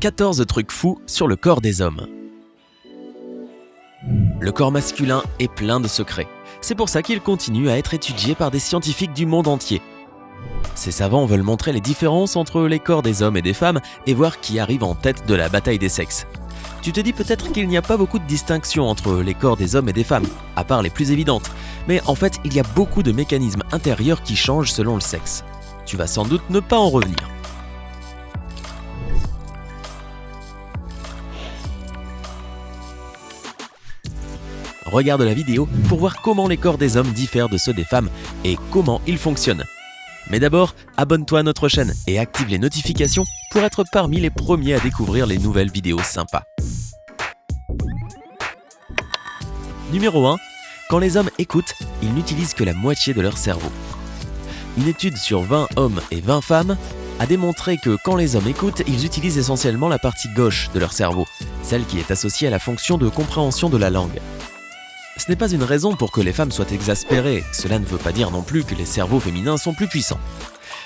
14 trucs fous sur le corps des hommes. Le corps masculin est plein de secrets. C'est pour ça qu'il continue à être étudié par des scientifiques du monde entier. Ces savants veulent montrer les différences entre les corps des hommes et des femmes et voir qui arrive en tête de la bataille des sexes. Tu te dis peut-être qu'il n'y a pas beaucoup de distinction entre les corps des hommes et des femmes, à part les plus évidentes. Mais en fait, il y a beaucoup de mécanismes intérieurs qui changent selon le sexe. Tu vas sans doute ne pas en revenir. Regarde la vidéo pour voir comment les corps des hommes diffèrent de ceux des femmes et comment ils fonctionnent. Mais d'abord, abonne-toi à notre chaîne et active les notifications pour être parmi les premiers à découvrir les nouvelles vidéos sympas. Numéro 1. Quand les hommes écoutent, ils n'utilisent que la moitié de leur cerveau. Une étude sur 20 hommes et 20 femmes a démontré que quand les hommes écoutent, ils utilisent essentiellement la partie gauche de leur cerveau, celle qui est associée à la fonction de compréhension de la langue. Ce n'est pas une raison pour que les femmes soient exaspérées, cela ne veut pas dire non plus que les cerveaux féminins sont plus puissants.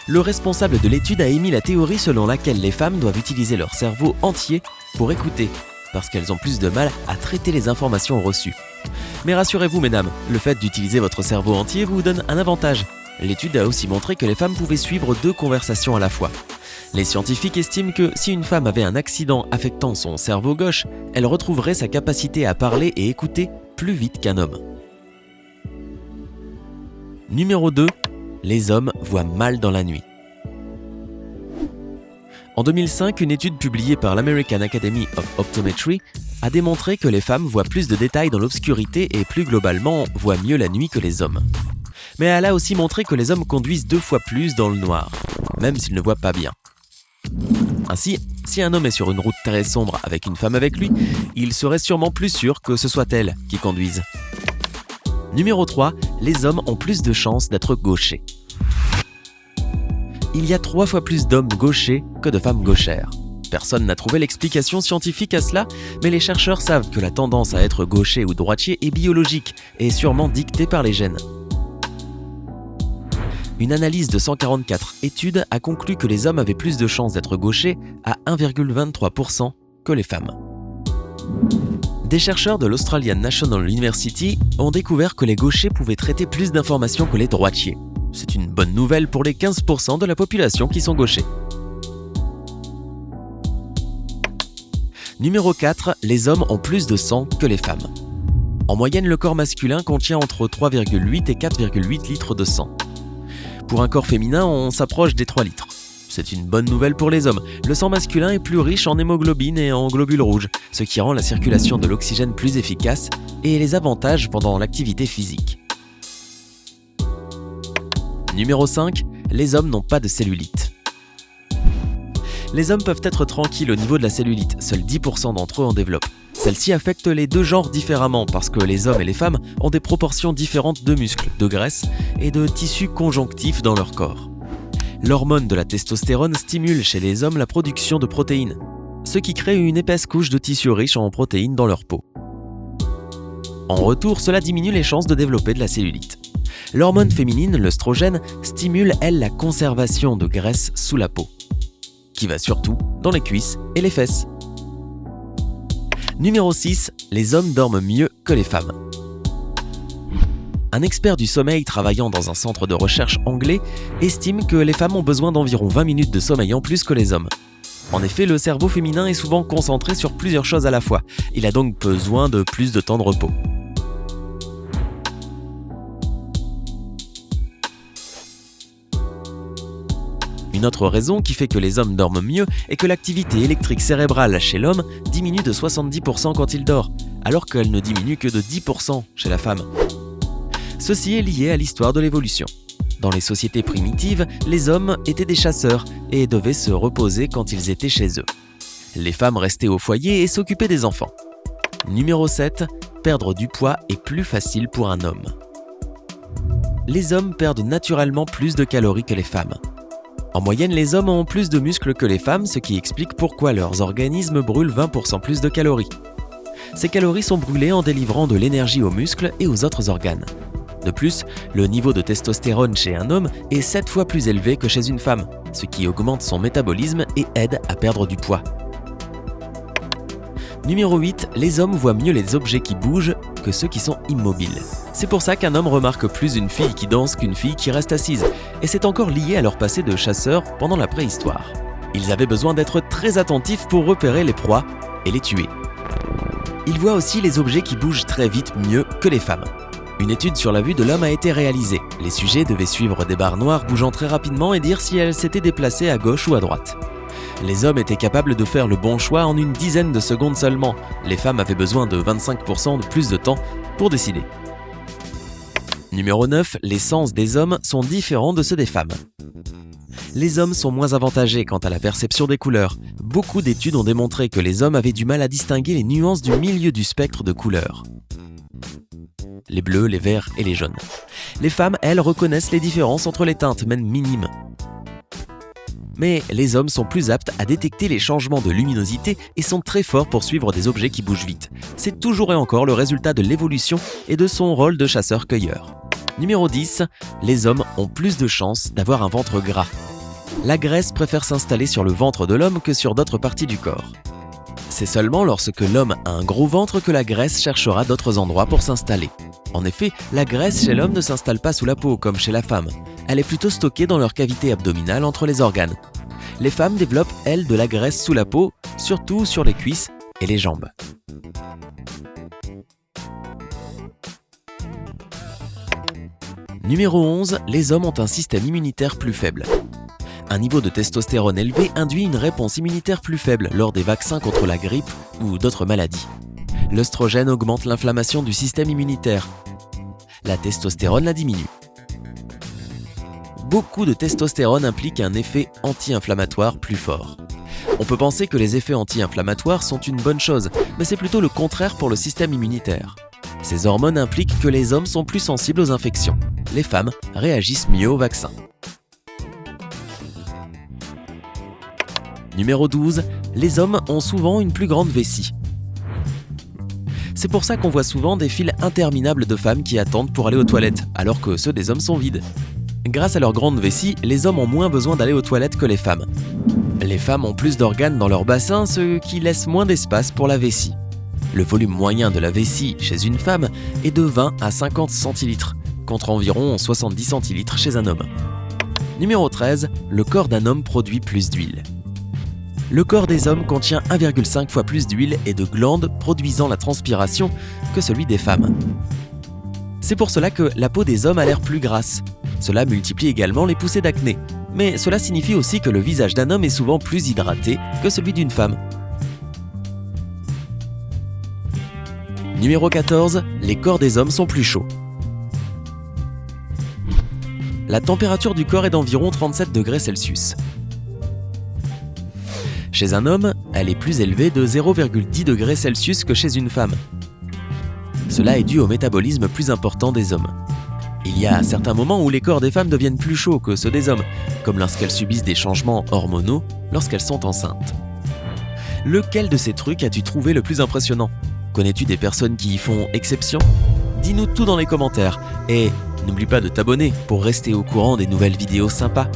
Le responsable de l'étude a émis la théorie selon laquelle les femmes doivent utiliser leur cerveau entier pour écouter, parce qu'elles ont plus de mal à traiter les informations reçues. Mais rassurez-vous mesdames, le fait d'utiliser votre cerveau entier vous donne un avantage. L'étude a aussi montré que les femmes pouvaient suivre 2 conversations à la fois. Les scientifiques estiment que si une femme avait un accident affectant son cerveau gauche, elle retrouverait sa capacité à parler et écouter plus vite qu'un homme. Numéro 2. Les hommes voient mal dans la nuit. En 2005, une étude publiée par l'American Academy of Optometry a démontré que les femmes voient plus de détails dans l'obscurité et plus globalement voient mieux la nuit que les hommes. Mais elle a aussi montré que les hommes conduisent 2 fois plus dans le noir, même s'ils ne voient pas bien. Ainsi, si un homme est sur une route très sombre avec une femme avec lui, il serait sûrement plus sûr que ce soit elle qui conduise. Numéro 3. Les hommes ont plus de chances d'être gauchers. Il y a 3 fois plus d'hommes gauchers que de femmes gauchères. Personne n'a trouvé l'explication scientifique à cela, mais les chercheurs savent que la tendance à être gaucher ou droitier est biologique et sûrement dictée par les gènes. Une analyse de 144 études a conclu que les hommes avaient plus de chances d'être gauchers à 1,23% que les femmes. Des chercheurs de l'Australian National University ont découvert que les gauchers pouvaient traiter plus d'informations que les droitiers. C'est une bonne nouvelle pour les 15% de la population qui sont gauchers. Numéro 4. Les hommes ont plus de sang que les femmes. En moyenne, le corps masculin contient entre 3,8 et 4,8 litres de sang. Pour un corps féminin, on s'approche des 3 litres. C'est une bonne nouvelle pour les hommes. Le sang masculin est plus riche en hémoglobine et en globules rouges, ce qui rend la circulation de l'oxygène plus efficace et les avantages pendant l'activité physique. Numéro 5. Les hommes n'ont pas de cellulite. Les hommes peuvent être tranquilles au niveau de la cellulite, seuls 10% d'entre eux en développent. Celle-ci affecte les 2 genres différemment parce que les hommes et les femmes ont des proportions différentes de muscles, de graisse et de tissus conjonctifs dans leur corps. L'hormone de la testostérone stimule chez les hommes la production de protéines, ce qui crée une épaisse couche de tissu riche en protéines dans leur peau. En retour, cela diminue les chances de développer de la cellulite. L'hormone féminine, l'œstrogène, stimule, elle, la conservation de graisse sous la peau, qui va surtout dans les cuisses et les fesses. Numéro 6. Les hommes dorment mieux que les femmes. Un expert du sommeil travaillant dans un centre de recherche anglais estime que les femmes ont besoin d'environ 20 minutes de sommeil en plus que les hommes. En effet, le cerveau féminin est souvent concentré sur plusieurs choses à la fois. Il a donc besoin de plus de temps de repos. Une autre raison qui fait que les hommes dorment mieux est que l'activité électrique cérébrale chez l'homme diminue de 70% quand il dort, alors qu'elle ne diminue que de 10% chez la femme. Ceci est lié à l'histoire de l'évolution. Dans les sociétés primitives, les hommes étaient des chasseurs et devaient se reposer quand ils étaient chez eux. Les femmes restaient au foyer et s'occupaient des enfants. Numéro 7. Perdre du poids est plus facile pour un homme. Les hommes perdent naturellement plus de calories que les femmes. En moyenne, les hommes ont plus de muscles que les femmes, ce qui explique pourquoi leurs organismes brûlent 20% plus de calories. Ces calories sont brûlées en délivrant de l'énergie aux muscles et aux autres organes. De plus, le niveau de testostérone chez un homme est 7 fois plus élevé que chez une femme, ce qui augmente son métabolisme et aide à perdre du poids. Numéro 8, les hommes voient mieux les objets qui bougent que ceux qui sont immobiles. C'est pour ça qu'un homme remarque plus une fille qui danse qu'une fille qui reste assise, et c'est encore lié à leur passé de chasseurs pendant la préhistoire. Ils avaient besoin d'être très attentifs pour repérer les proies et les tuer. Ils voient aussi les objets qui bougent très vite mieux que les femmes. Une étude sur la vue de l'homme a été réalisée. Les sujets devaient suivre des barres noires bougeant très rapidement et dire si elles s'étaient déplacées à gauche ou à droite. Les hommes étaient capables de faire le bon choix en une dizaine de secondes seulement. Les femmes avaient besoin de 25% de plus de temps pour décider. Numéro 9, les sens des hommes sont différents de ceux des femmes. Les hommes sont moins avantagés quant à la perception des couleurs. Beaucoup d'études ont démontré que les hommes avaient du mal à distinguer les nuances du milieu du spectre de couleurs. Les bleus, les verts et les jaunes. Les femmes, elles, reconnaissent les différences entre les teintes, même minimes. Mais les hommes sont plus aptes à détecter les changements de luminosité et sont très forts pour suivre des objets qui bougent vite. C'est toujours et encore le résultat de l'évolution et de son rôle de chasseur-cueilleur. Numéro 10, les hommes ont plus de chances d'avoir un ventre gras. La graisse préfère s'installer sur le ventre de l'homme que sur d'autres parties du corps. C'est seulement lorsque l'homme a un gros ventre que la graisse cherchera d'autres endroits pour s'installer. En effet, la graisse chez l'homme ne s'installe pas sous la peau comme chez la femme. Elle est plutôt stockée dans leur cavité abdominale entre les organes. Les femmes développent, elles, de la graisse sous la peau, surtout sur les cuisses et les jambes. Numéro 11, les hommes ont un système immunitaire plus faible. Un niveau de testostérone élevé induit une réponse immunitaire plus faible lors des vaccins contre la grippe ou d'autres maladies. L'œstrogène augmente l'inflammation du système immunitaire. La testostérone la diminue. Beaucoup de testostérone implique un effet anti-inflammatoire plus fort. On peut penser que les effets anti-inflammatoires sont une bonne chose, mais c'est plutôt le contraire pour le système immunitaire. Ces hormones impliquent que les hommes sont plus sensibles aux infections. Les femmes réagissent mieux aux vaccins. Numéro 12, les hommes ont souvent une plus grande vessie. C'est pour ça qu'on voit souvent des files interminables de femmes qui attendent pour aller aux toilettes, alors que ceux des hommes sont vides. Grâce à leur grande vessie, les hommes ont moins besoin d'aller aux toilettes que les femmes. Les femmes ont plus d'organes dans leur bassin, ce qui laisse moins d'espace pour la vessie. Le volume moyen de la vessie chez une femme est de 20 à 50 centilitres, contre environ 70 centilitres chez un homme. Numéro 13, le corps d'un homme produit plus d'huile. Le corps des hommes contient 1,5 fois plus d'huile et de glandes produisant la transpiration que celui des femmes. C'est pour cela que la peau des hommes a l'air plus grasse. Cela multiplie également les poussées d'acné. Mais cela signifie aussi que le visage d'un homme est souvent plus hydraté que celui d'une femme. Numéro 14, les corps des hommes sont plus chauds. La température du corps est d'environ 37 degrés Celsius. Chez un homme, elle est plus élevée de 0,10 degrés Celsius que chez une femme. Cela est dû au métabolisme plus important des hommes. Il y a certains moments où les corps des femmes deviennent plus chauds que ceux des hommes, comme lorsqu'elles subissent des changements hormonaux lorsqu'elles sont enceintes. Lequel de ces trucs as-tu trouvé le plus impressionnant ? Connais-tu des personnes qui y font exception ? Dis-nous tout dans les commentaires et n'oublie pas de t'abonner pour rester au courant des nouvelles vidéos sympas.